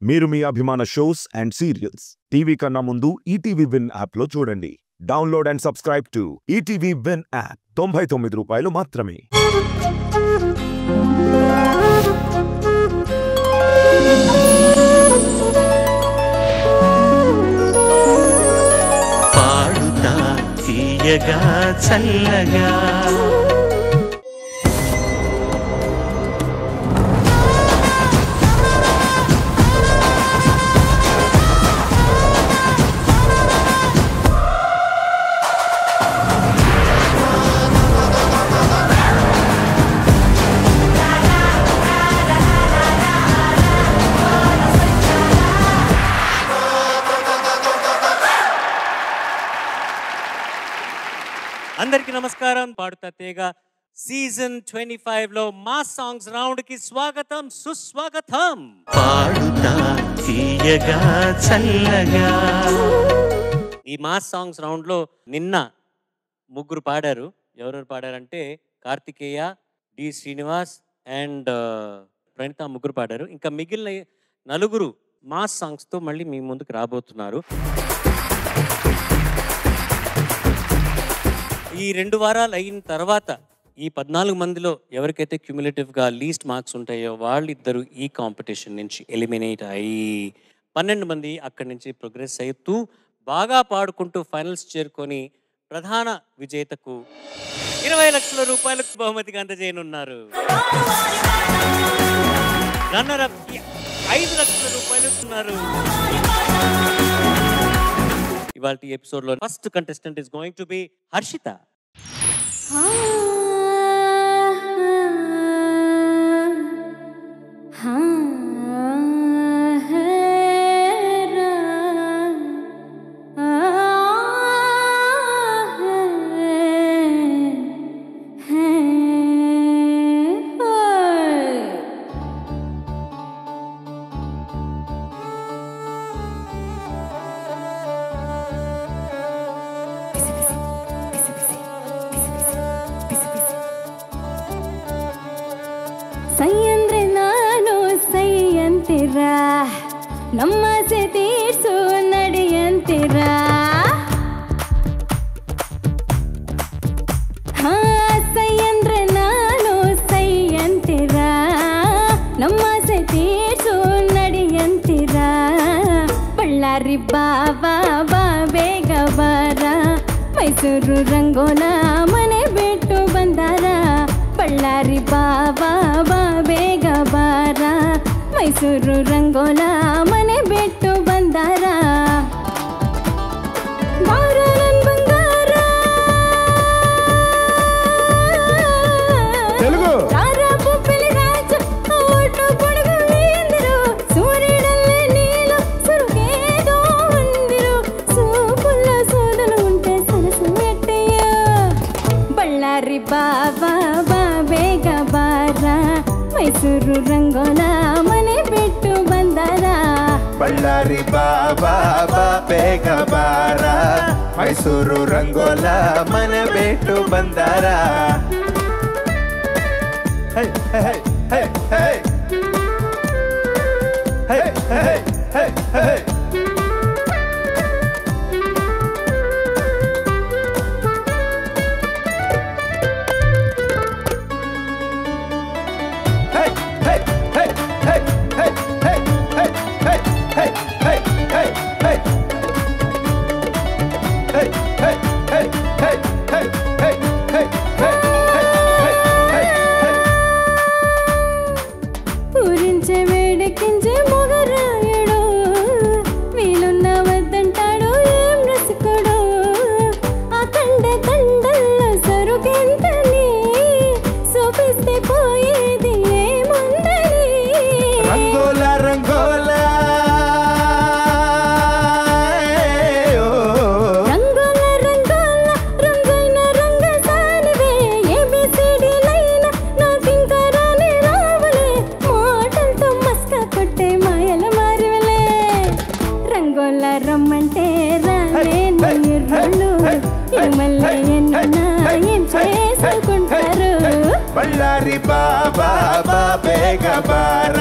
మీరు మీ అభిమాన shows and serials TV కన్నా ముందు ఈటీవీ విన్ యాప్ లో చూడండి. Download and subscribe to ETV win app. 99 రూపాయలు మాత్రమే. పాడుతా తీయగా చల్లగా అందరికీ నమస్కారం. పాడుతా తీగ సీజన్ 25 లో మా సాంగ్స్ రౌండ్ కి స్వాగతం, సుస్వాగతం. పాడుతా తీయగా చల్లగా. ఈ మా సాంగ్స్ రౌండ్ లో నిన్న ముగ్గురు పాడారు. ఎవరెవరు పాడారంటే కార్తికేయ, డి శ్రీనివాస్ అండ్ ప్రణీత ముగ్గురు పాడారు. ఇంకా మిగిలిన నలుగురు మా సాంగ్స్ తో మళ్ళీ మీ ముందుకు రాబోతున్నారు. ఈ 2 వారాలు అయిన తర్వాత ఈ 14 మందిలో ఎవరికైతే క్యూములేటివ్గా లీస్ట్ మార్క్స్ ఉంటాయో వాళ్ళిద్దరూ ఈ కాంపిటీషన్ నుంచి ఎలిమినేట్ అయ్యి 12 మంది అక్కడి నుంచి ప్రోగ్రెస్ అవుతూ బాగా పాడుకుంటూ ఫైనల్స్ చేరుకొని ప్రధాన విజేతకు 20 లక్షల రూపాయలకు బహుమతిగా అందజేయనున్నారు. రన్నర్ అప్ 5 లక్షల రూపాయలు ఇస్తున్నారు. ఇవాళ ఎపిసోడ్ లో first contestant is going to be Harshitha. ಸೈಯಂದ್ರೆ ನಾನು ಸೈಯಂತಿರ ನಮ್ಮ ತೀರ್ಸು ನಡೆಯಂತಿರ ಸೈಯಂದ್ರೆ ನಾನು ಸೈಯಂತಿರ ನಮ್ಮ ತೀರ್ಸು ನಡೆಯಂತಿರ ಬಳ್ಳಾರಿ ಬಾಬಾ ಬಾ ಬೇಗ ಬಾರ ಮೈಸೂರು ರಂಗೋಲ ಮನೆ ಬಿಟ್ಟು ಬಂದಾರ ಬಳ್ಳಾರಿ ಬಾಬಾ ಬಾ ಬೇಗ ಬಾರ ಮೈಸೂರು ರಂಗೋಲ ಮನೆ ಬಿಟ್ಟು ಬಂದಾರ ಬಾರ ನನ್ ಬಂಗಾರ ತಾರ ಪುಪ್ಪಲಿ ರಾಜ ಒಟ್ಟು ಕೊಡಗು ನೀಂದಿರು సూర్యుడల్లే నీలో సురుకేదో ఉందిరు సూపుల్ల సోదలు ఉంటే సరసు ఎట్టయ్య బಳ್ಳారి బాబా ಬೇಗ ಬಾರ ಮೈಸೂರು ರಂಗೋಲ ಮನೆ ಬಿಟ್ಟು ಬಂದಾರ ಬಳ್ಳಾರಿ ಬಾಬಾ ಬಾ ಬೇಗ ಬಾರ ಮೈಸೂರು ರಂಗೋಲ ಮನೆ ಬಿಟ್ಟು ಬಂದಾರ ಹೇ ಹೇ ಹೇ ಹೇ ಹೇ ಹೇ ಹೇ ಹೇ పూరించే వేడెక్కించే మొగరాయుడు వీలున్న వద్దంటాడు ఏం రసికుడు ఆ కండల్లో సరుకెంతని చూపిస్తే పోయేది ఏముందని రంగోల రంగోల రంగుల రంగుల రంగైన రంగసానివే ఏబిసిడి లైన నాకింకా రానే రావులే మాటలతో మస్క కొట్టే మాయల మారివలే రంగోల రమ్మంటే రానే నీళ్ళు ఇరుమల్లే ఎన్న ఏం చేసుకుంటారు ಬಳ್ಳಾರಿ ಬಾಬಾ ಬಾ ಬೇಗ ಬಾರ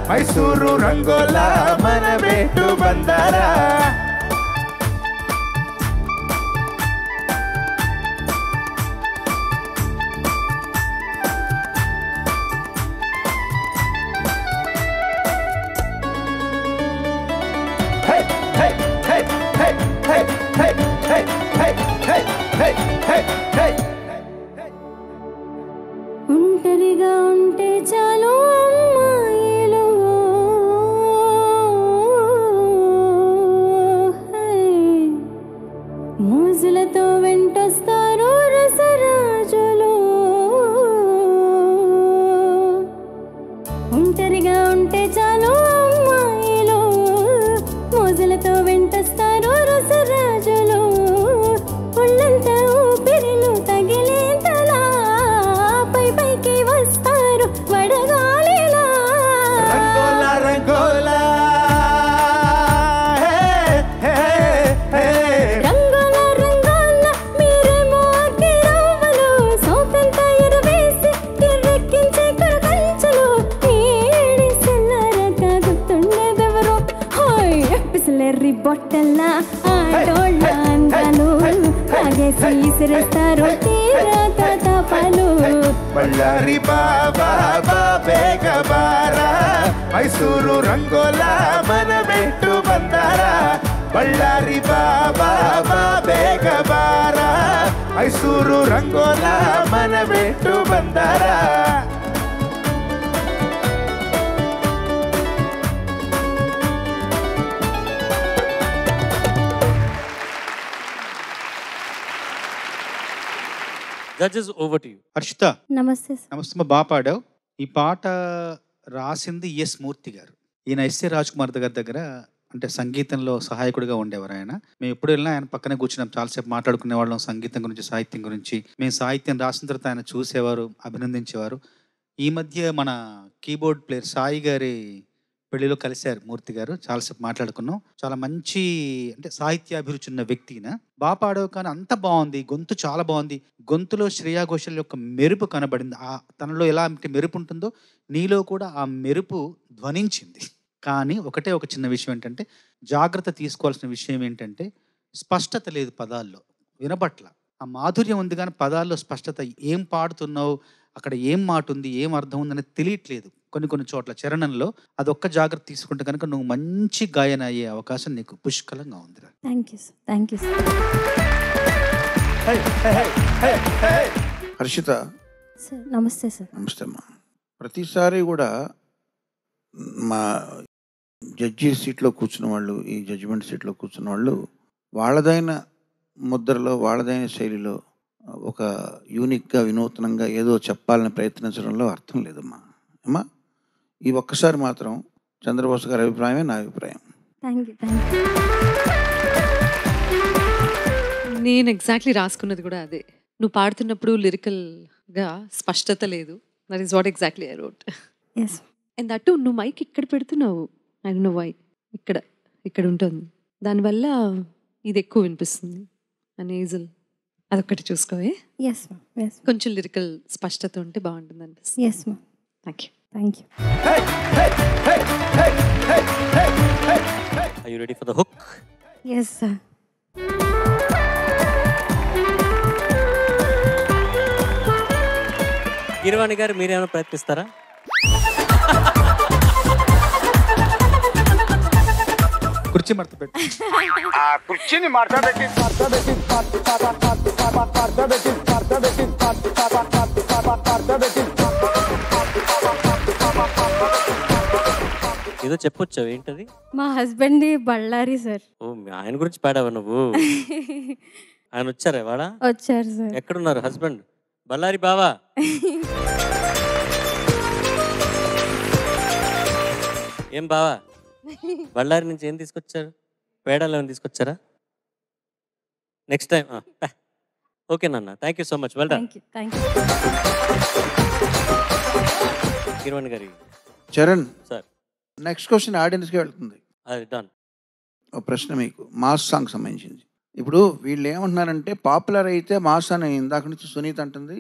ಮೈಸೂರು ರಂಗೋಲ ಮನ ಬಿಟ್ಟು ಬಂದಾರ ఒంటరిగా ఉంటే చాలు అమ్మాయిలు మోజులతో వెంటొస్తారు రసరాజులు ఒంటరిగా ఉంటే చాలు అమ్మాయిలు మోజులతో వెంటొస్తారు రసరాజులు ఒళ్ళంతా ఊపిరిలు తగిలేంతలా పైకి వస్తారు వడగాలిలా రంగోల రంగోల రంగుల రంగుల మీరేమో అగ్గిరవ్వలు సోకంత ఎరవేసి ఎర్రెక్కించే కరకంచులు ఏడి సెల్లరక గుర్తుండేదెవరు హాయ్ పిసలెర్రి బొట్టల్లా ఆటోళ్ళ అందాలు తాగేసి ఇసిరేస్తారు తీరక తపలు ಬಳ್ಳಾರಿ ಬಾಬಾ ಬಾ ಬೇಗ ಬಾರ ಮೈಸೂರು ರಂಗೋಲ ಮನ ಬಿಟ್ಟು ಬಂದಾರ ಬಳ್ಳಾರಿ ಬಾಬಾ ಬಾ ಬೇಗ ಬಾರ ಮೈಸೂರು ರಂಗೋಲ ಮನ ಬಿಟ್ಟು ಬಂದಾರ judges over to you. Harshitha నమస్తే సార్. నమస్తే, బాగా పాడావు. ఈ పాట రాసింది ఎస్ మూర్తి గారు. ఈయన ఎస్ఏ రాజ్ కుమార్ గారి దగ్గర అంటే సంగీతంలో సహాయకుడిగా ఉండేవారు ఆయన. మేము ఎప్పుడు వెళ్ళినా ఆయన పక్కనే కూర్చున్నాం, చాలాసేపు మాట్లాడుకునే వాళ్ళం సంగీతం గురించి, సాహిత్యం గురించి. మేము సాహిత్యం రాసిన తర్వాత ఆయన చూసేవారు, అభినందించేవారు. ఈ మధ్య మన కీబోర్డ్ ప్లేయర్ సాయి గారి పెళ్లిలో కలిశారు మూర్తి గారు, చాలాసేపు మాట్లాడుకున్నాం. చాలా మంచి అంటే సాహిత్యాభిరుచి ఉన్న వ్యక్తిన. బాగా పాడావు, కానీ అంత బాగుంది, గొంతు చాలా బాగుంది. గొంతులో శ్రేయా ఘోషల్ యొక్క మెరుపు కనబడింది. ఆ తనలో ఎలా మెరుపు ఉంటుందో నీలో కూడా ఆ మెరుపు ధ్వనించింది. కానీ ఒకటే ఒక చిన్న విషయం ఏంటంటే, జాగ్రత్త తీసుకోవాల్సిన విషయం ఏంటంటే, స్పష్టత లేదు పదాల్లో, వినపట్ల. ఆ మాధుర్యం ఉంది కానీ పదాల్లో స్పష్టత, ఏం పాడుతున్నావు, అక్కడ ఏం మాట ఉంది, ఏం అర్థం ఉందని తెలియట్లేదు కొన్ని చోట్ల చరణంలో. అదొక్క జాగ్రత్త తీసుకుంటే కనుక నువ్వు మంచి గాయన అయ్యే అవకాశం నీకు పుష్కలంగా ఉంది. Thank you sir. Thank you sir. Harshitha sir నమస్తే సార్. నమస్తే అమ్మా. ప్రతిసారి కూడా మా జడ్జి సీట్లో కూర్చున్న వాళ్ళు, ఈ జడ్జిమెంట్ సీట్లో కూర్చున్న వాళ్ళు వాళ్ళదైన ముద్రలో, వాళ్ళదైన శైలిలో ఒక యూనిక్గా, వినూత్నంగా ఏదో చెప్పాలని ప్రయత్నించడంలో అర్థం లేదమ్మా. అమ్మా, ఈ ఒక్కసారి మాత్రం చంద్రబోస్ గారి అభిప్రాయమే నా అభిప్రాయం. Thank you. Thank you. నేను ఎగ్జాక్ట్లీ రాసుకున్నది కూడా అదే. నువ్వు పాడుతున్నప్పుడు లిరికల్గా స్పష్టత లేదు. That is what exactly I wrote. Yes. And that నువ్వు మైక్ ఇక్కడ పెడుతున్నావు, ఐ డోంట్ నో వై. ఇక్కడ ఉంటుంది, దానివల్ల ఇది ఎక్కువ వినిపిస్తుంది. అనేజల్ అదొక్కటి చూసుకోవే. Yes ma'am. ఎస్. కొంచెం లిరికల్ స్పష్టత ఉంటే బాగుంటుంది అనిపిస్తుంది. Yes ma'am. Thank you. Thank you. Are you ready for the hook? Yes sir. Keeravani garu మీరేమైనా ప్రయత్నిస్తారా? కుర్చీ మడత పెట్టు. ఆ కుర్చీని మార్చబెట్టి ఏదో చెప్పొచ్చావు, ఏంటది? మా హస్బెండ్ది బళ్ళారి సార్. ఓ, ఆయన గురించి పాడావా నువ్వు? ఆయన వచ్చారా వాడా? వచ్చారు సార్. ఎక్కడున్నారు హస్బెండ్? బళ్ళారి బావా. ఏం బావా, బళ్ళారి నుంచి ఏం తీసుకొచ్చారు? పేడాలు ఏమైనా తీసుకొచ్చారా? Next time. ఓకే నాన్న, thank you so much. Well done. Thank you. Thank you. Kiran గారి చరణ్ సార్, నెక్స్ట్ క్వశ్చన్ ఆడియన్స్కి వెళ్తుంది. అది డన్. ఒక ప్రశ్న మీకు మాస్ సాంగ్ సంబంధించింది. ఇప్పుడు వీళ్ళు ఏమంటున్నారంటే, పాపులర్ అయితే మాస్ అని ఇందాక నుంచి సునీత్ అంటుంది,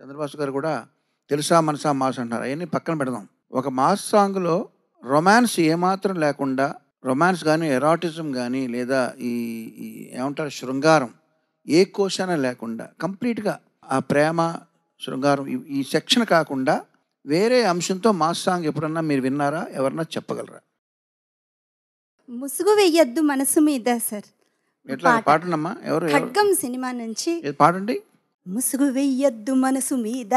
చంద్రబాబు గారు కూడా తెలుసా మనసా మాస్ అంటారు, అవన్నీ పక్కన పెడదాం. ఒక మాస్ సాంగ్లో రొమాన్స్ ఏమాత్రం లేకుండా, రొమాన్స్ కానీ ఎరాటిజం కానీ లేదా ఈ ఏమంటారు శృంగారం ఏ కోశాన లేకుండా కంప్లీట్గా ఆ ప్రేమ శృంగారం ఈ సెక్షన్ కాకుండా వేరే అంశంతో మాస్ సాంగ్ ఎప్పుడన్నా మీరు విన్నారా? ఎవరన్నా చెప్పగలరా? ముసుగు వెయ్యొద్దు మనసు మీద సార్. ఎట్లా పాటనమ్మా? ఎవరు? ఖడ్గం సినిమా నుంచి పాడండి. ముసుగు వెయ్యొద్దు మనసు మీద,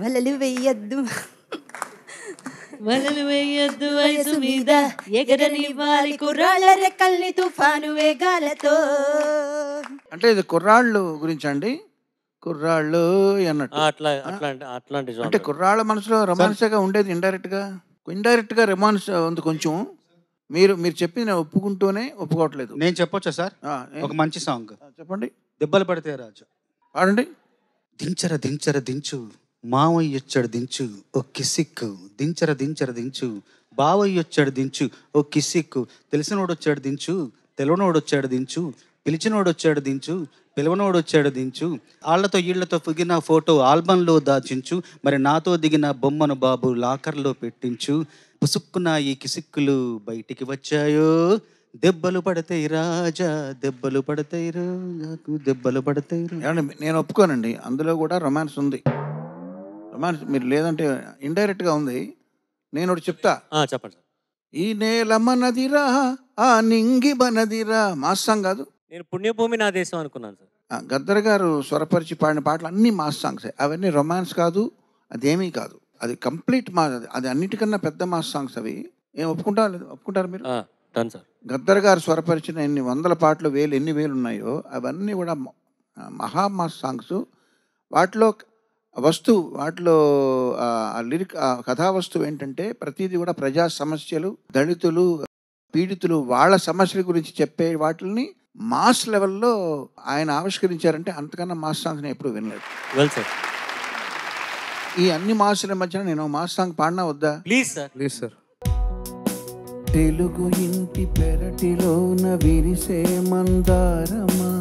వలలు వెయ్యొద్దు వలలు వేయొద్దు వయసు మీద, ఎగరనివ్వాలి కుర్రాళ్ళ రెక్కల్ని తుఫాను వేగాలతో. అంటే ఇది కుర్రాళ్ళు గురించి అండి, కుర్రాళ్ళు అన్నట్టు. అట్లాంటి అంటే కుర్రాళ్ళ మనసులో రొమాన్స్గా ఉండేది ఇండైరెక్ట్గా రొమాన్స్ ఉంది కొంచెం. మీరు చెప్పింది నేను ఒప్పుకుంటూనే ఒప్పుకోవట్లేదు. నేను చెప్పొచ్చా సార్? ఒక మంచి సాంగ్ చెప్పండి. దెబ్బలు పడితే రాజు పాడండి. దించర దించర దించు మావయ్యొచ్చడు దించు ఓ కిసిక్కు, దించర దించర దించు బావయ్యొచ్చాడు దించు ఓ కిసిక్కు, తెలిసినోడొచ్చాడు దించు తెలవనోడొచ్చాడు దించు, పిలిచినోడొచ్చాడు దించు పిలవనోడొచ్చాడు దించు, ఆళ్లతో ఈళ్లతో ఫిగిన ఫోటో ఆల్బంలో దాచించు, మరి నాతో దిగిన బొమ్మను బాబు లాకర్లో పెట్టించు, పుసుక్కున ఈ కిసిక్కులు బయటికి వచ్చాయో, దెబ్బలు పడతాయి రాజా దెబ్బలు పడతాయి నాకు దెబ్బలు పడతాయి. నేను ఒప్పుకోనండి, అందులో కూడా రొమాన్స్ ఉంది. రొమాన్స్ మీరు లేదంటే ఇండైరెక్ట్గా ఉంది. నేను ఒకటి చెప్తా. చెప్పండి. ఈ నేల మనదిరా ఆ నింగి మనదిరా మాస్ సాంగ్ కాదు. నేను పుణ్యభూమి నా దేశం అనుకున్నాను సార్. గద్దర్ గారు స్వరపరిచి పాడిన పాటలు అన్నీ మాస్ సాంగ్సే. అవన్నీ రొమాన్స్ కాదు, అదేమీ కాదు. అది కంప్లీట్ అది అన్నిటికన్నా పెద్ద మాస్ సాంగ్స్ అవి. ఏం ఒప్పుకుంటారు మీరు? సార్. గద్దర్ గారు స్వరపరిచిన ఎన్ని వందల పాటలు ఎన్ని వేలు ఉన్నాయో అవన్నీ కూడా మహా మాస్ సాంగ్స్. వాటిలో లిరిక్ కథా వస్తువు ఏంటంటే ప్రతిదీ కూడా ప్రజా సమస్యలు, దళితులు, పీడితులు వాళ్ళ సమస్యల గురించి చెప్పే వాటిని మాస్ లెవెల్లో ఆయన ఆవిష్కరించారంటే అంతకన్నా మాస్ సాంగ్స్ నేను ఎప్పుడు వినలేదు. Well sir. ఈ అన్ని మాసుల మధ్యన నేను మాస్ సాంగ్ పాడినా వద్దా? Please sir. తెలుగు ఇంటి పెరటిలోన విరిసే మందారమా,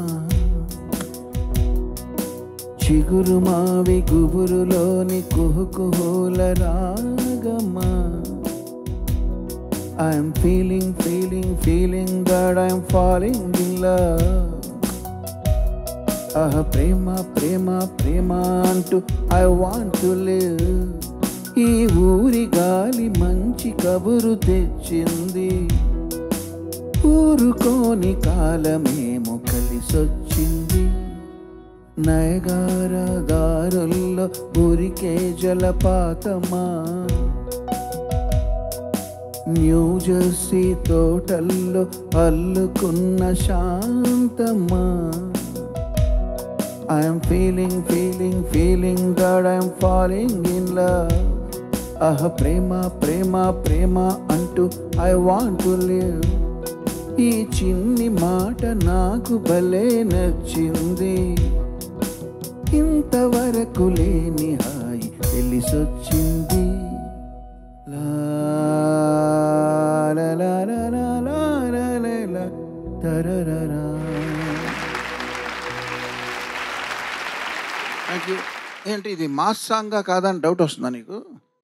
చిగురు మావి గుబురులోని కుహుకుహుల రాగమా, I'm feeling that I'm falling in love. ప్రేమ ప్రేమ ప్రేమ అంటూ I want to live. ఈ ఊరి గాలి మంచి కబురు తెచ్చింది, ఊరుకోని కాలమేమో కలిసొచ్చింది, నయగార దారుల్లో ఉరికే జలపాతమా, న్యూజెర్సీ తోటల్లో అల్లుకున్న శాంతమా, I'm feeling that I'm falling in love. ప్రేమ ప్రేమ ప్రేమ అంటూ I want to live. ఈ చిన్ని మాట నాకు భలే నచ్చింది, ఇంతవరకు లేని హాయి తెలిసొచ్చింది. లా లా లా లా లా లా లా లా తరరరా. ఏంటి ఇది మాస్ సాంగ్ కాదని డౌట్ వస్తుందా నీకు?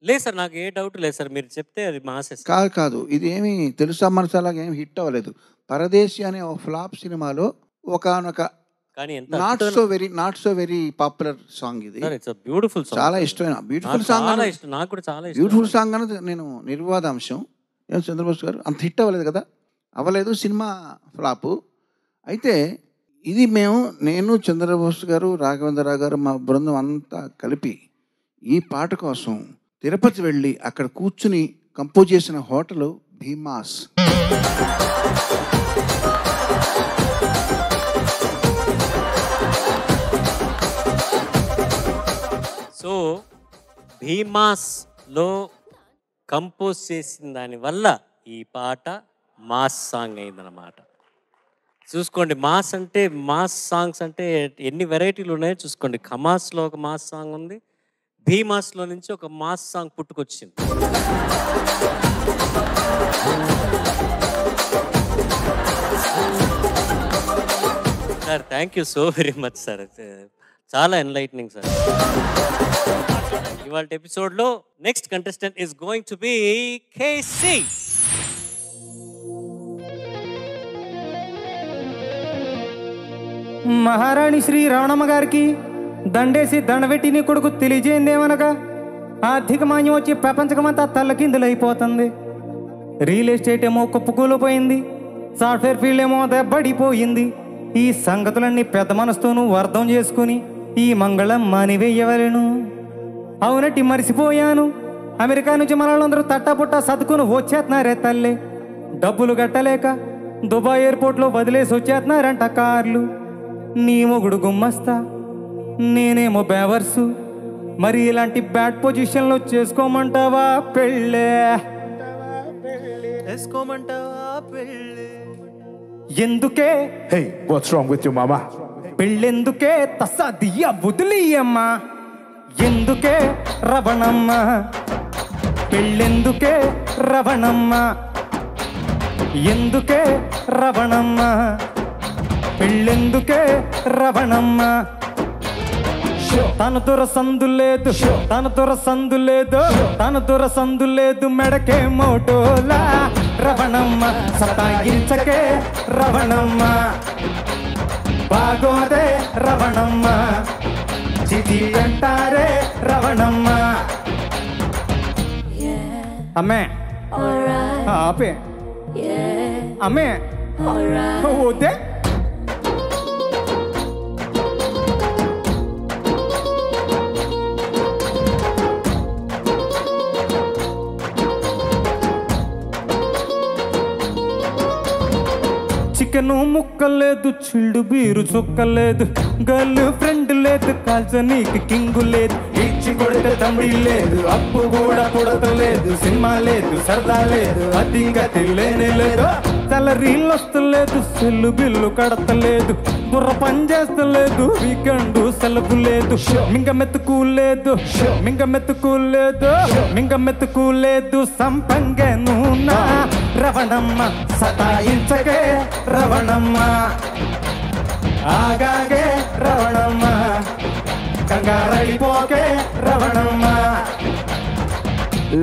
లేదు సార్, నాకు ఏ డౌట్ లేదు సార్. మీరు చెప్తే అది మాస్ కాదు. ఇది ఏమి తెలుసా మనసాలాగా ఏమి హిట్ అవ్వలేదు. పరదేశి అనే ఒక ఫ్లాప్ సినిమాలో ఒకనొక not so very popular song ఇది. బ్యూటిఫుల్ సాంగ్, చాలా ఇష్టమైన బ్యూటిఫుల్ సాంగ్. నాకు కూడా చాలా బ్యూటిఫుల్ సాంగ్ అనేది నేను నిర్వాదాంశం. ఏం చంద్రబోస్ గారు అంత హిట్ అవ్వలేదు కదా? అవ్వలేదు, సినిమా ఫ్లాపు. అయితే ఇది నేను చంద్రబోస్ గారు, రాఘవేంద్రరావు గారు, మా బృందం అంతా కలిపి ఈ పాట కోసం తిరుపతి వెళ్ళి అక్కడ కూర్చుని కంపోజ్ చేసిన హోటల్ భీమాస్. సో భీమాస్లో కంపోజ్ చేసిన దానివల్ల ఈ పాట మాస్ సాంగ్ అయిందన్నమాట. చూసుకోండి, మాస్ అంటే మాస్ సాంగ్స్ అంటే ఎన్ని వెరైటీలు ఉన్నాయో చూసుకోండి. ఖమాస్లో ఒక మాస్ సాంగ్ ఉంది, భీమాస్లో నుంచి ఒక మాస్ సాంగ్ పుట్టుకొచ్చింది. Sir thank you so very much sir. చాలా ఎన్లైటనింగ్ సార్. ఇవాళ ఎపిసోడ్లో next contestant is going to be KC. Maharani Sri Ramanamma గారికి దండేసి దండబెట్టి నీ కొడుకు తెలియజేయందేమనగా ఆర్థిక మాన్యం వచ్చి ప్రపంచకమంతా తల్లకిందులైపోతుంది. రియల్ ఎస్టేట్ ఏమో కుప్పకూలిపోయింది, సాఫ్ట్వేర్ ఫీల్డ్ ఏమో దెబ్బడిపోయింది. ఈ సంగతులన్నీ పెద్ద మనసుతోనూ అర్థం చేసుకుని ఈ మంగళం మానివేయవలను. అవునట్టి మరిసిపోయాను, అమెరికా నుంచి మనలందరూ తట్టాపుట్టా సర్దుకుని వచ్చేస్తున్నారే తల్లి. డబ్బులు కట్టలేక దుబాయ్ ఎయిర్పోర్ట్లో వదిలేసి వచ్చేస్తున్నారంట కార్లు. నీ మొగుడు గుమ్మస్తా, నేనేమో బేవర్సు. మరి ఇలాంటి బ్యాడ్ పొజిషన్లో చేసుకోమంటావా పెళ్ళే? ఎందుకే Hey, what's wrong with you, mama? పెళ్ళెందుకే తస్సదియ్య వదిలియమ్మా? ఎందుకే రవణమ్మ? పెళ్ళెందుకే రవణమ్మ? ఎందుకే రవణమ్మ? పెళ్ళెందుకే రవణమ్మ? తన దొర సందు లేదు, తన దొర సందు లేదు, తన దొర సందు లేదు, మెడకే మోటోలా రవణమ్మ. సతాయించకే రవణమ్మ, బాగోదే రవణమ్మ, చిటి అంటారే రవణమ్మ. అమ్మే ఆపే, అమ్మే వద్దే. చికెను ముక్కలేదు, చిల్డు బీరు చుక్కలేదు, గర్ల్ ఫ్రెండ్ లేదు, కాల్చనీకి కింగు లేదు, ఇచ్చి కొడితే తమిళ లేదు, అప్పు కూడా పుడతలేదు, సినిమా లేదు, సరదా లేదు, అది గతి లేనే లేదు. సాలరీలు వస్తలేదు, సెల్లు బిల్లు కడతలేదు, బుర్ర పని చేస్తలేదు, వీకెండ్ సెలవు లేదు, మింగ మెతుకు లేదు, మింగ మెతుకు లేదు, మింగ మెతుకు లేదు, సంపంగే నూనా రవణమ్మ. సతాయించగే రవణమ్మ, ఆగాగే రవణమ్మ, కంగారైపోకే Ravanamma.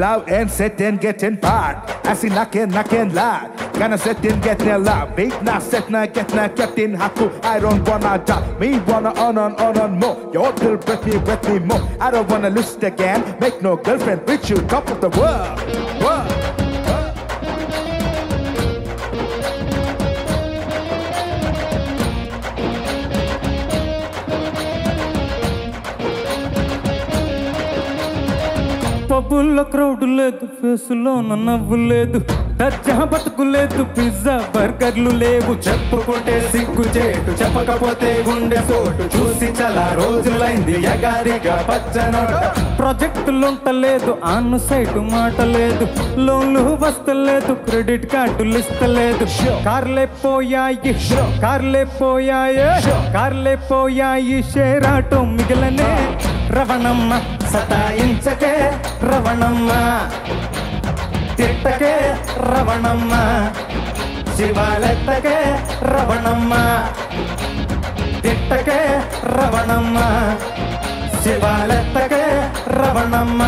Love and sit and get in part. I see knockin' loud. Gonna sit and get in loud. Big now set now get now kept in haku. I don't wanna die. Me wanna on more. Your girl with me more. I don't wanna lose it again. Make no girlfriend with you, top of the world. పబ్బుల్లో crowd లేదు, ఫేసులో నవ్వు లేదు, దర్జా బతుకు లేదు, pizza బర్గర్లు లేవు, చెప్పుకుంటే సిగ్గు చేటు, చెప్పకపోతే గుండె సోటు, చూసి చాలా రోజులైంది ఎగాదిగా పచ్చనోట. ప్రాజెక్టులు ఉంటలేదు, ఆన్ సైట్ మాట లేదు, లోన్లు వస్తలేదు, క్రెడిట్ కార్డులు ఇస్తలేదు, కార్లే పోయాయి, కార్లే పోయాయి, కార్లే పోయాయి, షేర్ ఆటో మిగిలనే రవణమ్మ. సతాయించకే రవణమ్మ, తిట్టకే రవణమ్మ, శివాలెత్తకే రవణమ్మ, తిట్టకే రవణమ్మ, శివాలెత్తకే రవణమ్మ.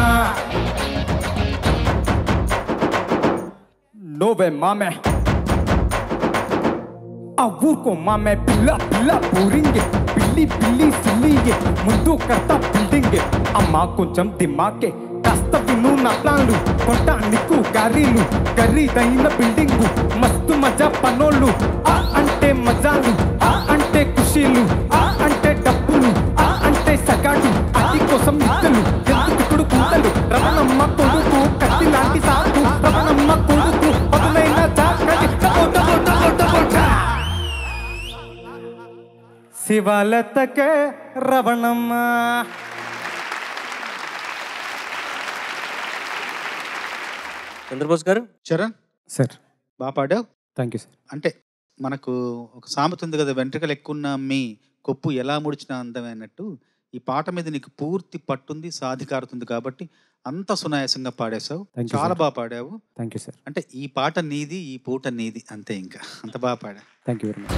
నోవే మామే ఆ ఊరుకో మామే, పిల్ల పిల్ల పూరింగే, పిల్లి పిల్లి సిల్లిగే, ముందు కర్త బిల్డింగే, అమ్మా కొంచెం దిమాకే, కాస్త విను నా ప్లాన్లు, కొంటా నీకు గారీలు, ఖరీదైన బిల్డింగు, మస్తు మజా పనోళ్ళు, ఆ అంటే మజాలు, ఆ అంటే ఖుషీలు, ఆ అంటే డబ్బులు, ఆ అంటే సగాడు, అది కోసం ఇద్దలు, ఎందుకు కుంటలు, రవణమ్మ కొడుకు కత్తి లాంటి సాగు, రవణమ్మ కొడుకు పదునైన జాకటి, శివాలతకే రవణమ్మ. చంద్రబోస్ గారు. చరణ్ సార్ బాగా పాడావు. Thank you sir. అంటే మనకు ఒక సామెత ఉంది కదా, వెంట్రుకలు ఎక్కువ మీ కొప్పు ఎలా ముడిచినా అందమైనట్టు, ఈ పాట మీద నీకు పూర్తి పట్టుంది, సాధికారుతుంది, కాబట్టి అంత సునాయాసంగా పాడేశావు. చాలా బాగా పాడావు. Thank you sir. అంటే ఈ పాట నీది, ఈ పూట నీది, అంతే, ఇంకా అంత బాగా పాడా. Thank you very much.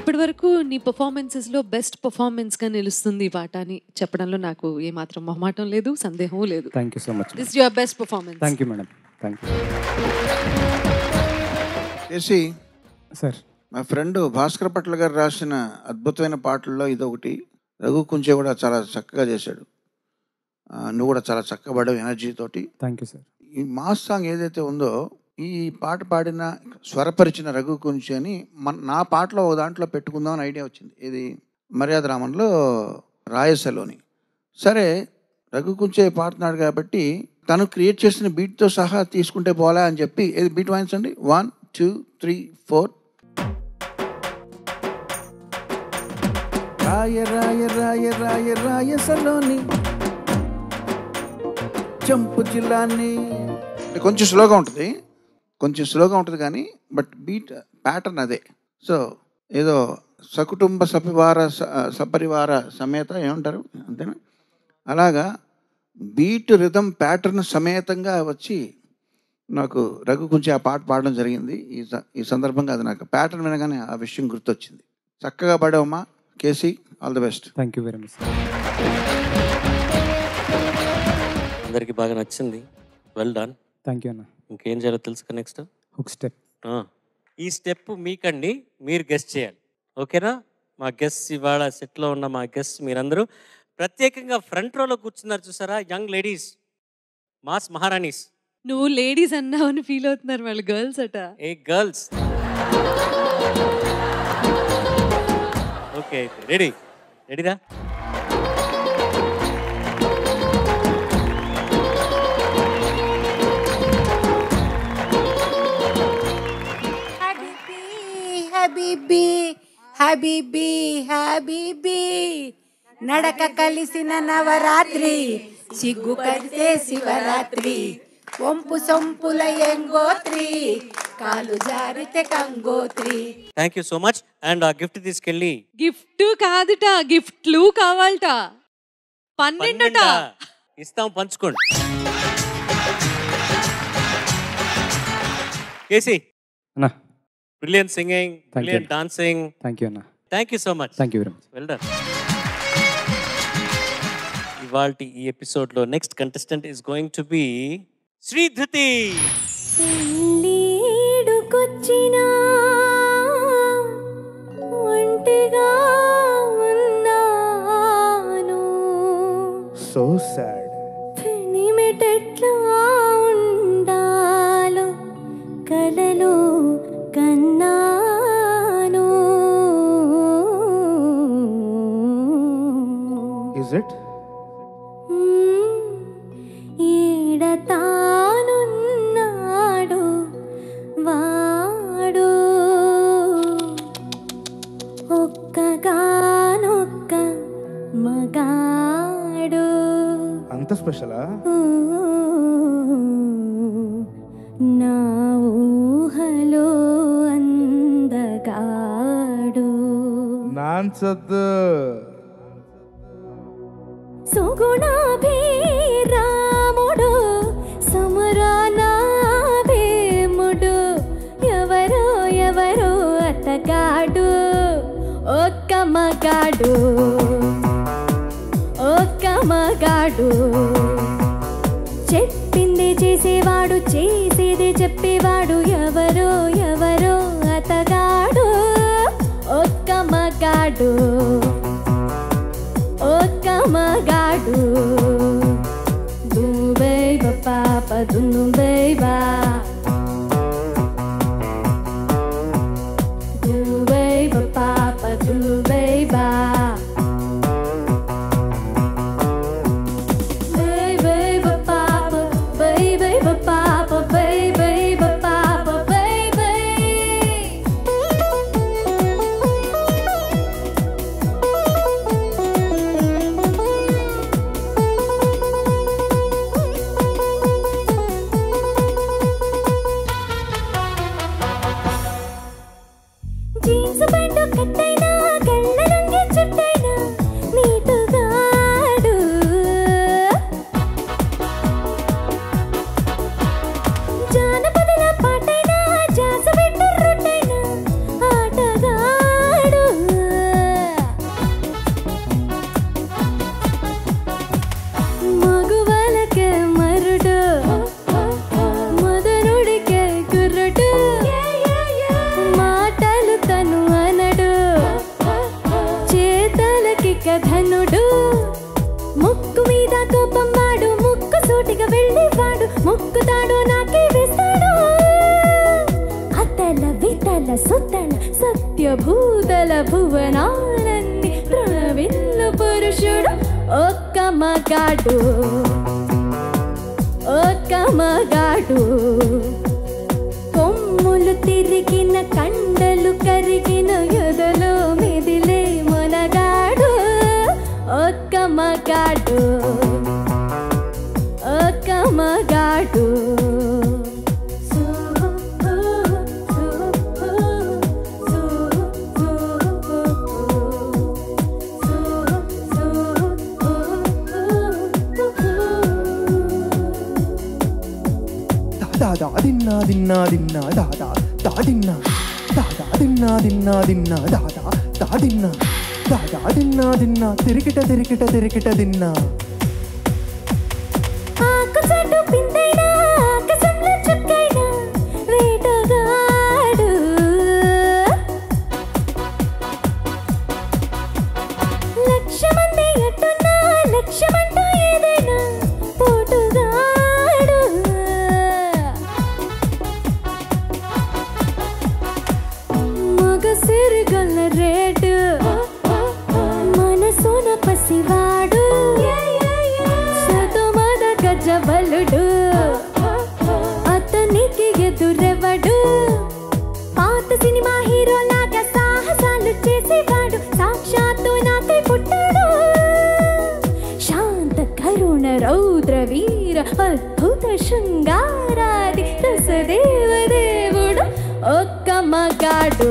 ఇప్పటి వరకు నీ పర్ఫార్మెన్సెస్లో బెస్ట్ పర్ఫార్మెన్స్గా నిలుస్తుంది ఈ పాట అని చెప్పడంలో నాకు ఏమాత్రం మొహమాటం లేదు, సందేహం లేదు. Thank you so much. This your best performance. Thank you madam. Thank you. చేసి సార్, మా ఫ్రెండ్ భాస్కర్ పట్ల గారు రాసిన అద్భుతమైన పాటల్లో ఇదొకటి. రఘు కుంచే కూడా చాలా చక్కగా చేశాడు. నువ్వు కూడా చాలా చక్కగా పాడావు ఎనర్జీతోటి. Thank you sir. ఈ మాస్ సాంగ్ ఏదైతే ఉందో ఈ పాట పాడిన స్వరపరిచిన రఘు కుంచి అని నా పాటలో ఒక దాంట్లో పెట్టుకుందాం అని ఐడియా వచ్చింది. ఇది మర్యాద రామన్లో రాయసలోని. సరే రఘు కుంచే పాడుతున్నాడు కాబట్టి తను క్రియేట్ చేసిన బీట్తో సహా తీసుకుంటే పోలా అని చెప్పి ఇది బీట్ వాయించండి. 1 2 3 4. రాయ రాయ రాయ రాయ రాయసలోని చంపు జిల్లాని. కొంచెం స్లోగా ఉంటుంది కానీ బట్ బీట్ ప్యాటర్న్ అదే. సో ఏదో సకుటుంబ సపరివార సమేత ఏమంటారు అంతేనా, అలాగా బీట్ రిథమ్ ప్యాటర్న్ సమేతంగా వచ్చి నాకు రఘు కొంచెం ఆ పాట పాడడం జరిగింది. ఈ సందర్భంగా అది నాకు ప్యాటర్న్ వినగానే ఆ విషయం గుర్తొచ్చింది. చక్కగా పాడావమ్మా KC. All the best. Thank you very much. అందరికి బాగా నచ్చింది. Well done. థ్యాంక్ యూ అన్న. ఇంకేం చేయాలో తెలుసు. Next hook step. ఈ స్టెప్ మీకండి, మీరు గెస్ట్ చేయాలి. ఓకేనా? మా గెస్ట్ ఇవాళ సెట్లో ఉన్న మా గెస్ట్ మీరందరూ ప్రత్యేకంగా ఫ్రంట్ రోలో కూర్చున్నారు చూసారా, యంగ్ లేడీస్, మాస్ మహారాణీస్. నువ్వు లేడీస్ అన్నావని ఫీల్ అవుతున్నారు వాళ్ళు, గర్ల్స్ అట. ఏ గర్ల్స్. ఓకే అయితే రెడీరా? హబీబీ హబీబీ హబీబీ నడక కలిసిన నవరాత్రి, సిగ్గు కలిసే శివరాత్రి, వంపు సొంపుల ఎంగోత్రి, కాలు జారితే కంగోత్రి. Thank you so much. And ఆ గిఫ్ట్ తీసుకెళ్ళి. గిఫ్ట్ కాదుట, గిఫ్ట్లు కావాలట. 12 ఇస్తాం, పంచుకోండి. కేసీ అన్నా, brilliant singing, brilliant dancing. Thank you అన్న. Thank you so much. Thank you very much. Well done. ఇవాల్టి ఈ ఎపిసోడ్లో next contestant is going to be Sridhruthi. పెళ్ళిడుకొచ్చినా ఒంటిగా ఉన్నాను. So sad. పెనిమిటెట్లా ఉండాలో కలలు కన్నాను. Is it? ఈడతానున్నాడు వాడు, ఒక్కగానొక్క మగాడు. అంత స్పెషలా? నా ఊహలో అందగాడు. నాన్సద్దు. సుగుణాభిరాముడు సమరానాభిముడు, ఎవరో ఎవరో అతగాడు, ఒక్క మగాడు, ఒక్క మగాడు. చెప్పింది చేసేవాడు, చేసేది చెప్పేవాడు, ఎవరో ఎవరో అతగాడు, ఒక్క మగాడు, ఒక్క మగాడు. దుబై పాప దుబై బా, దుబై పాప దుబై బా, బై బై పాప బై బై పాప బై బై పాప బై బై సుతణ సత్యభూతల భువనాలన్నీ ప్రణవిల్లు పురుషుడు ఒక్క మగాడు ఒక్క మగాడు కొమ్ములు తిరిగిన కండలు కరిగిన ఎదలో మెదిలే మునగాడు ఒక్క మగాడు ఒక్క మగాడు దాదా దిన్నా దిన్నా దిన్నా దాదా దాదిన్నా దాదా దిన్నా దిన్నా దిన్నా దాదా దాదిన్నా దాదా దిన్నా దిన్నా తిరిగిట తిరిగిట తిరిగిట దిన్నా ఆకుచాటు పిందైనా ఆకాశంలో చుక్కైనా వేటగాడు లక్ష్యమంది ఎట్టున్నా లక్ష్యమంటూ ఏదైనా పోటుగాడు మగ సిరిగల్ల రేటు మనసున పసివాడు సతుమద గజబలుడు అతనికి ఎదురెవడు పాత సినిమా హీరో లాగా సాహసాలు చేసేవాడు సాక్షాత్తు నాకై పుట్టాడు శాంత కరుణ రౌద్ర వీర అద్భుత శృంగారాది రసదేవ దేవుడు ఒక్క మగాడు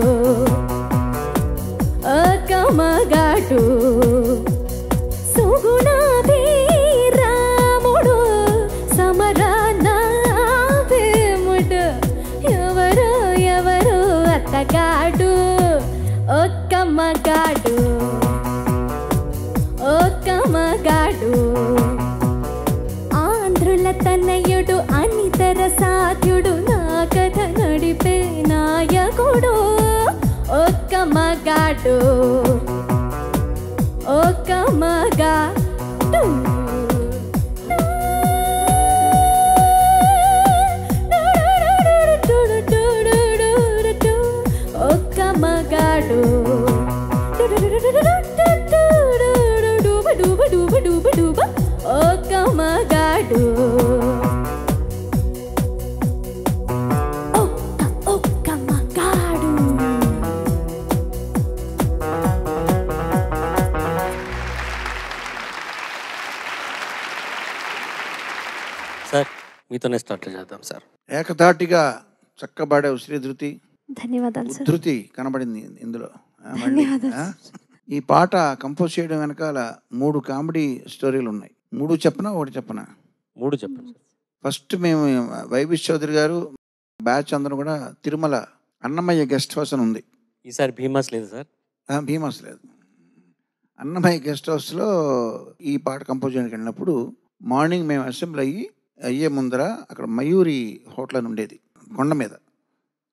ఒక్క మగాడు సుగుణాభిరాముడు సమరానాభిముడు ఎవరు ఎవరు అత్తగాడు ఒక్క మగాడు ఒక్క మగాడు ఆంధ్రుల తనయుడు అనితర సాధ్యుడు నా కథ నడిపే నాయకుడు ఒక్క మగాడు ఒక్క మగాడు ఒక్క మగాడు ఒక్క మగాడు ఒక్క మగాడు సార్ మీతోనే స్టార్ట్ చేద్దాం సార్. ఏకధాటిగా చక్కబాడావు శ్రీధృతి. ధన్యవాదాలు సార్. ధృతి కనబడింది ఇందులో. మళ్ళీ ఈ పాట కంపోజ్ చేయడం వెనకాల 3 కామెడీ స్టోరీలు ఉన్నాయి. 3 చెప్పనా ఒకటి చెప్పనా? 3 చెప్పండి. ఫస్ట్ మేము వైవిష్ చౌదరి గారు బ్యాచ్ అందరూ కూడా తిరుమల అన్నమయ్య గెస్ట్ హౌస్ అని ఉంది. ఈసారి భీమాస్ లేదు సార్? భీమాస్ లేదు. అన్నమయ్య గెస్ట్ హౌస్లో ఈ పాట కంపోజ్ చేయడానికి వెళ్ళినప్పుడు మార్నింగ్ మేము అసెంబ్లీ అయ్యే ముందర అక్కడ మయూరి హోటల్ అని ఉండేది కొండ మీద.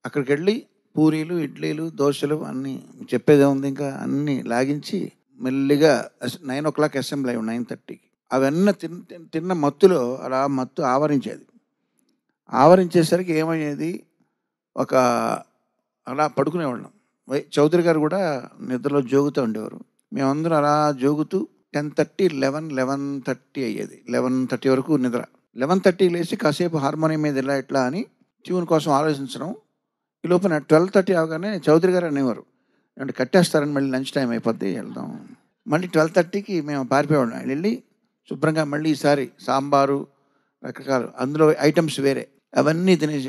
అక్కడికి వెళ్ళి పూరీలు ఇడ్లీలు దోశలు అన్నీ చెప్పేదే ఉంది, ఇంకా అన్నీ లాగించి మెల్లిగా 9 o'clock అసెంబ్లీ 9:30కి అవన్నీ తిన్న మత్తులో అలా మత్తు ఆవరించేది. ఆవరించేసరికి ఏమయ్యేది, ఒక అలా పడుకునేవాళ్ళం. చౌదరి గారు కూడా నిద్రలో జోగుతూ ఉండేవారు. మేమందరం అలా జోగుతూ 10:30, 11:30 అయ్యేది. 11:30 వరకు నిద్ర. 11:30 లేచి కాసేపు హార్మోనియం మీద ఇలా ఇట్లా అని ట్యూన్ కోసం ఆలోచించడం. ఈ లోపల 12:30 అవగానే చౌదరి గారు అనేవారు, అంటే కట్టేస్తారని, మళ్ళీ లంచ్ టైం అయిపోద్ది వెళ్దాం. మళ్ళీ 12:30కి మేము పారిపోయేవాళ్ళం. వెళ్ళి శుభ్రంగా మళ్ళీ ఈసారి సాంబారు రకరకాలు అందులో ఐటమ్స్ వేరే అవన్నీ తినేసి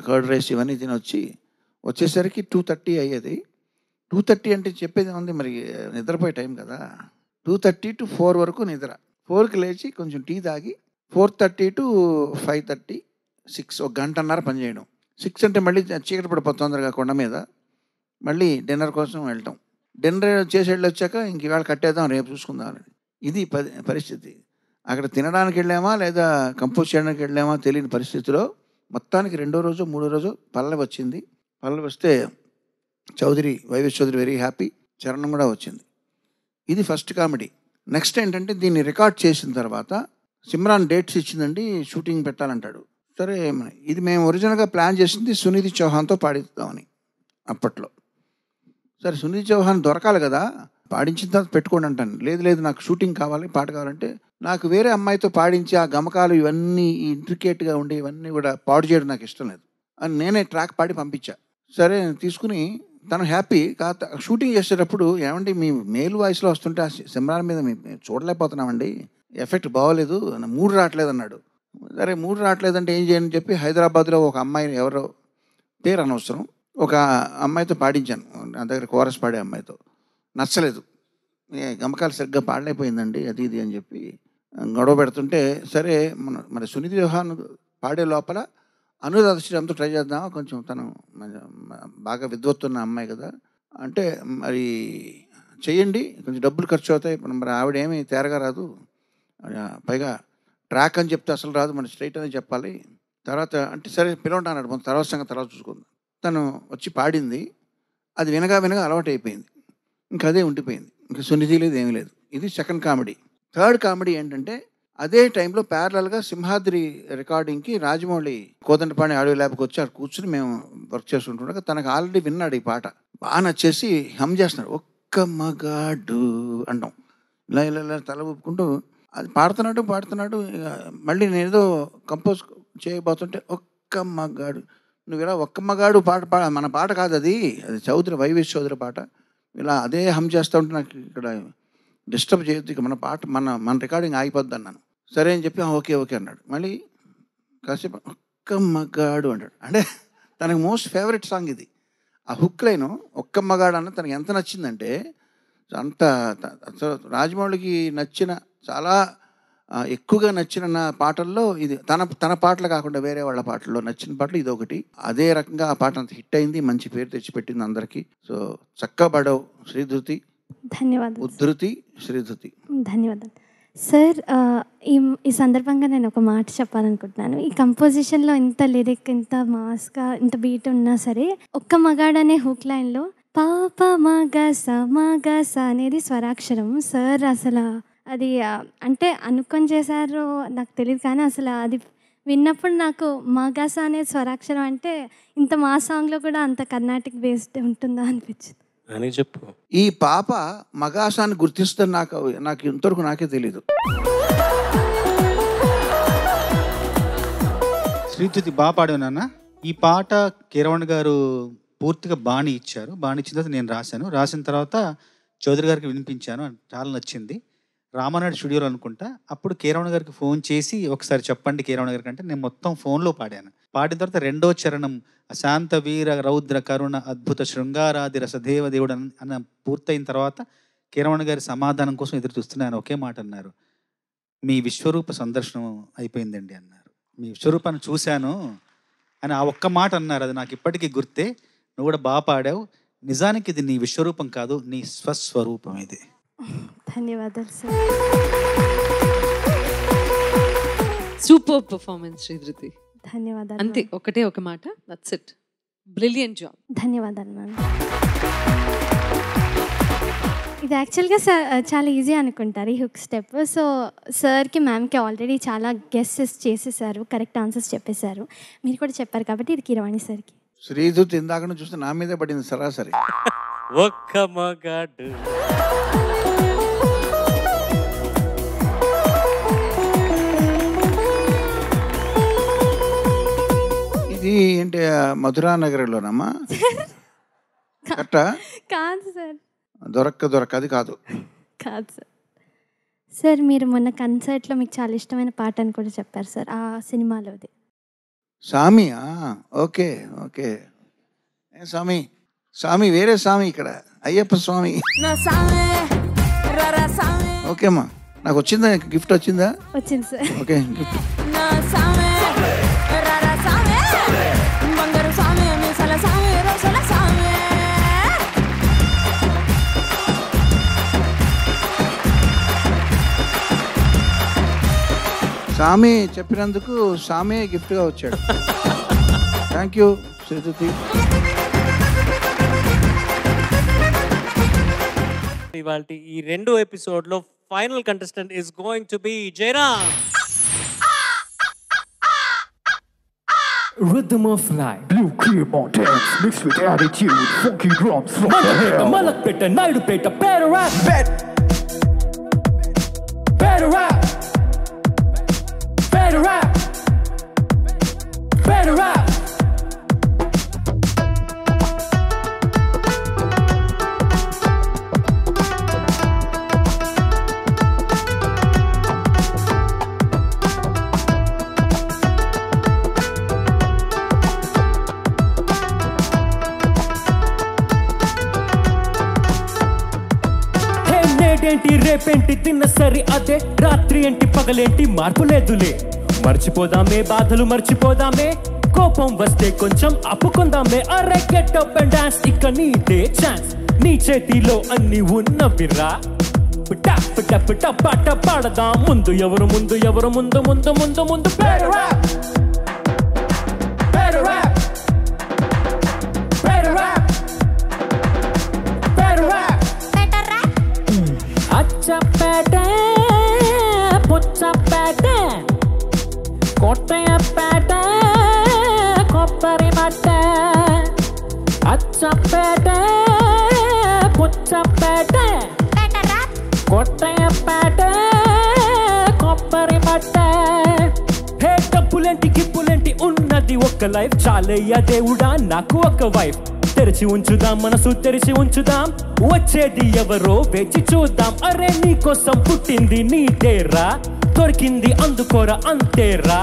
కర్డ్ రైస్ ఇవన్నీ తినొచ్చి వచ్చేసరికి 2:30 అయ్యేది. 2:30 అంటే చెప్పేది ఉంది, మరి నిద్రపోయే టైం కదా. 2:30 to 4 వరకు నిద్ర. 4కి లేచి కొంచెం టీ తాగి 4:30 to 5:30, 6 ఒక గంటన్నర పని చేయడం. 6 అంటే మళ్ళీ చీకటి పడిపోతుంది తొందరగా కొండ మీద. మళ్ళీ డిన్నర్ కోసం వెళ్ళటం. డిన్నర్ చేసి వెళ్ళొచ్చాక ఇంక ఇవాళ కట్టేద్దాం రేపు చూసుకుందామని. ఇది పరిస్థితి. అక్కడ తినడానికి వెళ్ళామా లేదా కంపోజ్ చేయడానికి వెళ్ళామా తెలియని పరిస్థితిలో మొత్తానికి 2వ రోజు 3వ రోజు పల్లవి వచ్చింది. పల్లవి వస్తే వైవిష్ చౌదరి వెరీ హ్యాపీ. చరణం కూడా వచ్చింది. ఇది ఫస్ట్ కామెడీ. నెక్స్ట్ ఏంటంటే దీన్ని రికార్డ్ చేసిన తర్వాత సిమ్రాన్ డేట్స్ ఇచ్చిందండి, షూటింగ్ పెట్టాలంటాడు. సరే, ఇది మేము ఒరిజినల్గా ప్లాన్ చేసింది సునీతి చౌహాన్తో పాడిద్దామని. అప్పట్లో. సరే సునీల్ చౌహాన్ దొరకాలి కదా, పాడించిన తర్వాత పెట్టుకోండి అంటాను. లేదు లేదు నాకు షూటింగ్ కావాలి, పాట కావాలంటే నాకు వేరే అమ్మాయితో పాడించి ఆ గమకాలు ఇవన్నీ ఇంట్రికేట్గా ఉండి ఇవన్నీ కూడా పాడు చేయడం నాకు ఇష్టం లేదు అని నేనే ట్రాక్ పాడి పంపించా. సరే తీసుకుని తను హ్యాపీ. షూటింగ్ చేసేటప్పుడు ఏమండి మీ మేల్ వాయిస్లో వస్తుంటే ఆ సిమ్రాన్ మీద మేము చూడలేకపోతున్నామండి, ఎఫెక్ట్ బాగోలేదు, మూడు రావట్లేదు అన్నాడు. సరే మూడు రావట్లేదంటే ఏం చేయని చెప్పి హైదరాబాద్లో ఒక అమ్మాయిని, ఎవరో పేరు అనవసరం, ఒక అమ్మాయితో పాడించాను. నా దగ్గర కోరస్ పాడే అమ్మాయితో. నచ్చలేదు, గమకాలు సరిగ్గా పాడలేకపోయిందండి అది ఇది అని చెప్పి గొడవ పెడుతుంటే, సరే మన సునీల్ చౌహాన్ పాడే లోపల అనురాధ శ్రీరామ్తో ట్రై చేద్దాం, కొంచెం తను బాగా విద్వత్తున్న అమ్మాయి కదా అంటే, మరి చెయ్యండి, కొంచెం డబ్బులు ఖర్చు అవుతాయి, మరి ఆవిడేమీ తేరగా రాదు, పైగా ట్రాక్ అని చెప్తే అసలు రాదు, మన స్ట్రైట్ అని చెప్పాలి. తర్వాత అంటే సరే పిలవండి అన్నాడు. మన తర్వాత సంగతి తర్వాత చూసుకుందాం. తను వచ్చి పాడింది, అది వినగా అలవాటు అయిపోయింది, ఇంకా అదే ఉండిపోయింది, ఇంకా సున్నిధి లేదు ఏమీ లేదు. ఇది సెకండ్ కామెడీ. థర్డ్ కామెడీ ఏంటంటే, అదే టైంలో ప్యారలల్గా సింహాద్రి రికార్డింగ్కి రాజమౌళి కోదండపాణి ఆడియో ల్యాబ్కి వచ్చి అక్కడ కూర్చుని మేము వర్క్ చేసుకుంటుండగా తనకు ఆల్రెడీ విన్నాడు ఈ పాట, బాగా నచ్చేసి హమ్ చేస్తున్నాడు. ఒక్క మగాడు అంటాం, ఇలా ఇలా ఇలా తల ఊపుకుంటూ అది పాడుతున్నాడు. మళ్ళీ నేను ఏదో కంపోజ్ చేయబోతుంటే, ఒక్క మగాడు, నువ్వు ఇలా ఒక్క మగాడు పాట మన పాట కాదు అది చౌదరి వైవేష్ చౌదరి పాట, ఇలా అదే హమ్ చేస్తూ ఉంటే నాకు ఇక్కడ డిస్టర్బ్ చేయొద్దు, ఇక మన పాట మన రికార్డింగ్ ఆగిపోద్ది అన్నాను. సరే అని చెప్పి ఓకే అన్నాడు. మళ్ళీ కాసేపు ఒక్క మగాడు అంటాడు. అంటే తనకు మోస్ట్ ఫేవరెట్ సాంగ్ ఇది. ఆ హుక్ లైన్ ఒక్క మగాడు అన్న తనకు ఎంత నచ్చిందంటే, అంత రాజమౌళికి నచ్చిన, చాలా ఎక్కువగా నచ్చిన నా పాటల్లో ఇది తన పాటలు కాకుండా వేరే వాళ్ళ పాటల్లో నచ్చిన పాటలు ఇది ఒకటి. అదే రకంగా ఆ పాట అంత హిట్ అయింది, మంచి పేరు తెచ్చిపెట్టింది అందరికీ. సో చక్కగా పాడావు శ్రీధృతి. ధన్యవాదాలు. ఉద్ధృతి శ్రీధృతి. ధన్యవాదాలు సార్. ఈ సందర్భంగా నేను ఒక మాట చెప్పాలనుకుంటున్నాను. ఈ కంపోజిషన్లో ఇంత లిరిక్, ఇంత మాస్గా, ఇంత బీట్ ఉన్నా సరే, ఒక్క మగాడనే హుక్ లైన్లో పాప మగ స అనేది స్వరాక్షరం. సార్ అసలు అది అంటే అనుకొని చేశారో నాకు తెలియదు, కానీ అసలు అది విన్నప్పుడు నాకు మగస అనే స్వరాక్షరం అంటే ఇంత మా సాంగ్లో కూడా అంత కర్ణాటిక్ బేస్డ్ ఉంటుందా అనిపించింది అని చెప్పు. ఈ పాప మగాసాన్ని గుర్తిస్తుంది నాకు ఇంతవరకు నాకే తెలీదు. శ్రీతుతి బాగా పాడావు నాన్న. ఈ పాట కీరవాణి గారు పూర్తిగా బాణి ఇచ్చారు. బాణి ఇచ్చిన తర్వాత నేను రాసిన తర్వాత చౌదరి గారికి వినిపించాను, చాలా నచ్చింది. రామానాయుడు స్టూడియోలో అనుకుంటా. అప్పుడు కీరవాణి గారికి ఫోన్ చేసి ఒకసారి చెప్పండి కీరవాణి గారికి అంటే, నేను మొత్తం ఫోన్లో పాడాను. పాడిన తర్వాత రెండో చరణం అశాంత వీర రౌద్ర కరుణ అద్భుత శృంగారాది రసదేవ దేవుడు అన్న పూర్తయిన తర్వాత కీరవాణి గారి సమాధానం కోసం ఎదురు చూస్తున్నాను. ఒకే మాట అన్నారు, మీ విశ్వరూప సందర్శనం అయిపోయిందండి అన్నారు. మీ విశ్వరూపాన్ని చూశాను అని ఆ ఒక్క మాట అన్నారు. అది నాకు ఇప్పటికీ గుర్తే. నువ్వు కూడా బాగా పాడావు. నిజానికి ఇది నీ విశ్వరూపం కాదు, నీ స్వస్వరూపం ఇది. ధన్యవాదాలు సార్. Super performance Sridhruti. ధన్యవాదాలు. అంతే, ఒకటే ఒక మాట, దట్స్ ఇట్. Brilliant job. ధన్యవాదాలు మ్యామ్. ఇది యాక్చువల్గా చాలా ఈజీ అనుకుంటారు ఈ హుక్ స్టెప్. సో సార్కి మ్యామ్కి ఆల్రెడీ చాలా గెస్సెస్ చేసేసారు, కరెక్ట్ ఆన్సర్స్ చెప్పేశారు, మీరు కూడా చెప్పారు కాబట్టి ఇది కీరవాణి సార్కి. శ్రీధృతి ఇందాక చూస్తే నా మీదే పడింది సరాసరి. ఒక్క మగాడు. ఇది ఏంటి మధురా నగర్లోనమ్మా? కరెక్టా? కాదు సార్. దొరక్క అది కాదు. కాదు సార్. సార్ మీరు మొన్న కన్సర్ట్లో మీకు చాలా ఇష్టమైన పాట అని కూడా చెప్పారు సార్, ఆ సినిమాలోది. స్వామియా? ఓకే స్వామి వేరే స్వామి, ఇక్కడ అయ్యప్ప స్వామి. ఓకే అమ్మా, నాకు వచ్చిందా గిఫ్ట్? వచ్చిందా? వచ్చింది సార్. Okay gift. స్వామి చెప్పినందుకు స్వామి గిఫ్ట్గా వచ్చాడు. Thank you Sridhruthi. ఇవాళ ఈ రెండో ఎపిసోడ్లో final contestant is going to be Jayaram. rhythm of life. Blue cream on dance mixed with attitude, funky drums from the hell. Malakpeta, Naidupeta, better rap. Better rap. Better rap. Better rap. ఏంటి రేపేంటి తిన్న సరి అదే రాత్రి ఏంటి పగలేంటి మార్పు లేదులే మర్చిపోదామే బాధలు మర్చిపోదామే కోపం వస్తే కొంచెం ఆపుకుందామే అరే గెట్ అప్ అండ్ డాన్స్ ఇక నీదే ఛాన్స్ నీ చేతిలో అన్ని ఉన్నవిరా పిటా పిటా పిటా పాట పాడదాం ముందు ఎవరు ముందు ఎవరు ముందు ముందు ముందు ముందు better rap better rap better rap better rap అచ్చపేటే పుచ్చపేటే కోటయపేటే కొబ్బరి మట్టే అచ్చపేటే పుచ్చపేటే కోటయపేటే కొబ్బరి మట్టే హే డబ్బులేంటి గిప్పులేంటి ఉన్నది ఒక్క లైఫ్ చాలయ్యా దేవుడా నాకు ఒక వైఫ్ తెరిచి ఉంచుదాం మనసు తెరిచి ఉంచుదాం వచ్చేది ఎవరో వేచి చూద్దాం అరే నీకోసం పుట్టింది నీదేరా దొరికింది అందుకోరా అంతేరా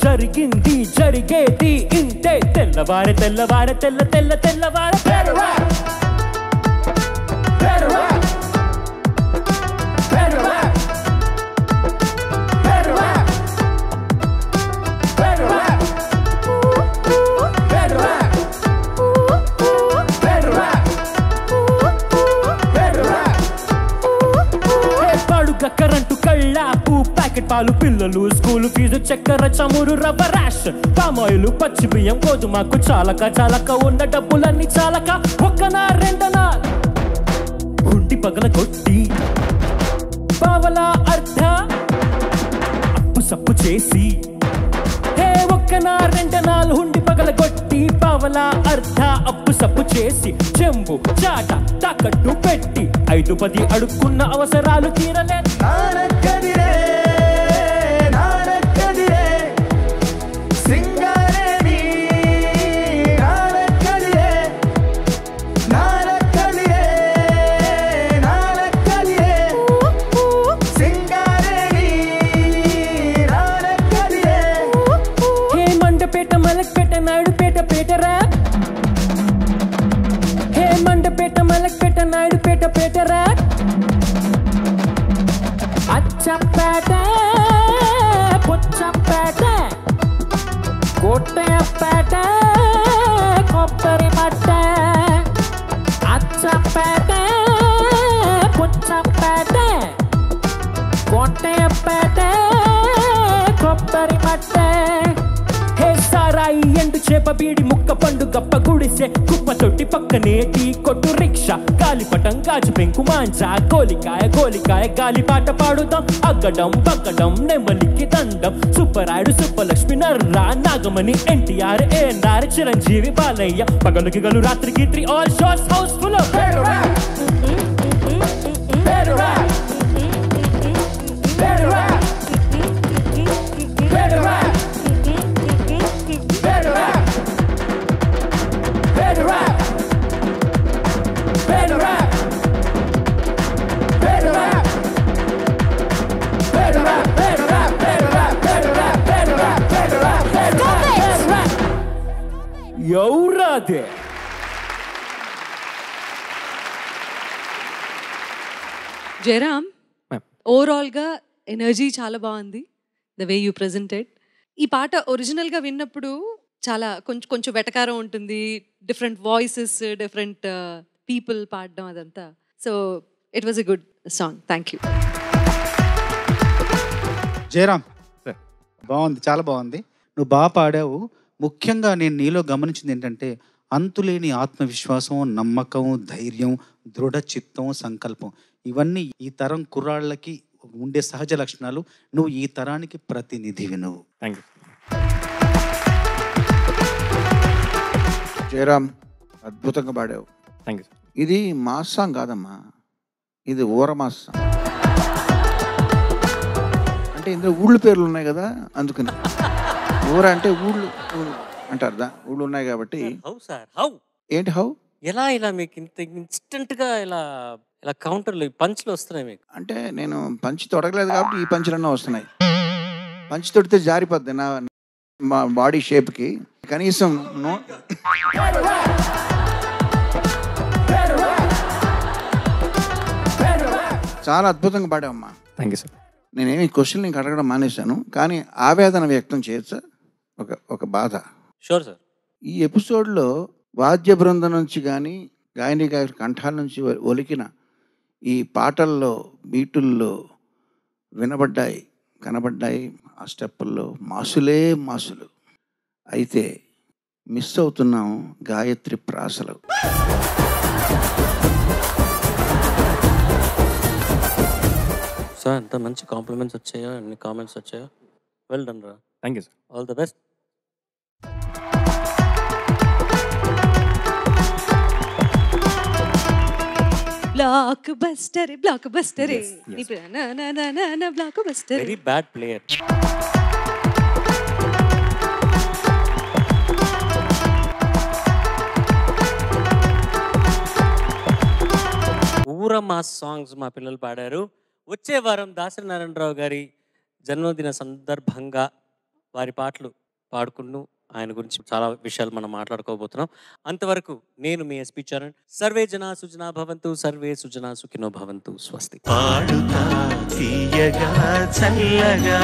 జరిగింది జరిగేది ఇంతే తెల్లవారే తెల్లవారే తెల్ల తెల్ల తెల్లవారే better rap better rap better rap better rap better rap better rap current కళ్ళాపు ప్యాకెట్ పాలు పిల్లలు స్కూలు ఫీజు చక్కెర చమురు రవ్వ రేషన్ పామాయిలు పచ్చి బియ్యం గోధుమకు చాలక ఉన్న డబ్బులన్నీ చాలక ఒక్కనా రెండనా హుండి పగల కొట్టి పావలా అర్థ అప్పు సప్పు చేసి హే ఒక్కనా రెండనాలు హుండి పగల కొట్టి పావలా అర్థ అప్పు సప్పు చేసి చెంబు చాట తాకట్టు పెట్టి 5-10 అడుక్కున్న అవసరాలు తీరలే మండపేట మలక్పేట నాయుడుపేట పేటరా హే మండపేట మలక్పేట నాయుడుపేట పేటరా అచ్చపేట పుచ్చపేట కోటయపేట కొబ్బరి మట్ట అచ్చపేట పుచ్చపేట కోటయపేట కొబ్బరి మట్ట సారాయి ఎండు చేప బీడి ముక్క పండు గప్ప గుడిసె కుప్ప తొట్టి పక్కనే టీ కొట్టు రిక్షా గాలిపటం గాజు పెంకు మాంచా గోలికాయ గాలి పాట పాడుదాం అగ్గడం బగ్గడం నెమ్మలికి దండం సుబ్బరాయుడు సుబ్బలక్ష్మి నర్రా నాగమణి ఎన్టీఆర్ ఏఎన్ఆర్ చిరంజీవి బాలయ్య పగలుకి గలు రాత్రికి 3 all shows house full of better rap better rap better rap better rap better rap better rap better rap better rap better rap better rap better rap better rap better rap better rap better rap ఎవరాదే జయరామ్ ఓవరాల్గా energy చాలా బాగుంది the way you presented ఈ పాట ఒరిజినల్గా విన్నప్పుడు చాలా కొంచెం వెటకారం ఉంటుంది డిఫరెంట్ వాయిసెస్ డిఫరెంట్ పీపుల్ పాడడం అదంతా so it was a good song thank you Jayaram బాగుంది చాలా బాగుంది నువ్వు బాగా పాడావు ముఖ్యంగా నేను నీలో గమనించింది ఏంటంటే అంతులేని ఆత్మవిశ్వాసం నమ్మకం ధైర్యం దృఢ చిత్తం సంకల్పం ఇవన్నీ ఈ తరం కుర్రాళ్ళకి ఉండే సహజ లక్షణాలు నువ్వు ఈ తరానికి ప్రతినిధివి నువ్వు థ్యాంక్ యూ జయరామ్ అద్భుతంగా పాడావు. Thank you sir. ఇది మాస్ సాంగ్ కాదమ్మా, ఇది ఊర మాస్ సాంగ్. అంటే ఇందులో ఊళ్ళు పేర్లు ఉన్నాయి కదా, అందుకని ఊర అంటే ఊళ్ళు అంటారు. ఊళ్ళు ఉన్నాయి కాబట్టి. హౌ సార్ హౌ ఏంటి హౌ? ఎలా ఇలా మీకు ఇంత ఇన్స్టెంట్గా ఇలా ఇలా కౌంటర్లు పంచ్లు వస్తున్నాయి మీకు? అంటే నేను పంచి తొడగలేదు కాబట్టి ఈ పంచులన్నీ వస్తున్నాయి. పంచి తొడితే జారిపోద్ది మా బాడీ షేప్కి. కనీసం చాలా అద్భుతంగా పాడావమ్మా. Thank you sir. నేనేమి క్వశ్చన్ నీకు అడగడం మానేశాను, కానీ ఆవేదన వ్యక్తం చేయొచ్చా? ఒక బాధ. Sure sir. ఈ ఎపిసోడ్లో వాద్య బృందం నుంచి కానీ గాయని గారి కంఠాల నుంచి ఒలికిన ఈ పాటల్లో బీటుల్లో వినబడ్డాయి, కనబడ్డాయి. ఆ స్టెప్పుల్లో మాసులే మాసులు. అయితే మిస్ అవుతున్నాం గాయత్రి ప్రాసలు. సార్ ఎంత మంచి కాంప్లిమెంట్స్ వచ్చాయో, అన్ని కామెంట్స్ వచ్చాయో. వెల్ డన్ రా. Thank you sir. All the best. Block buster block buster Yes, yes. Block buster. Very bad player. ఊర మాస్ సాంగ్స్ మా పిల్లలు పాడారు. వచ్చే వారం దాసరి నారాయణరావు గారి జన్మదిన సందర్భంగా వారి పాటలు పాడుకుంటూ ఆయన గురించి చాలా విషయాలు మనం మాట్లాడుకోబోతున్నాం. అంతవరకు నేను మీ ఎస్పీ చరణ్. సర్వే జనా సుజనా భవంతు, సర్వే సుజనా సుఖినో భవంతు. స్వస్తి. పాడుతా తీయగా చల్లగా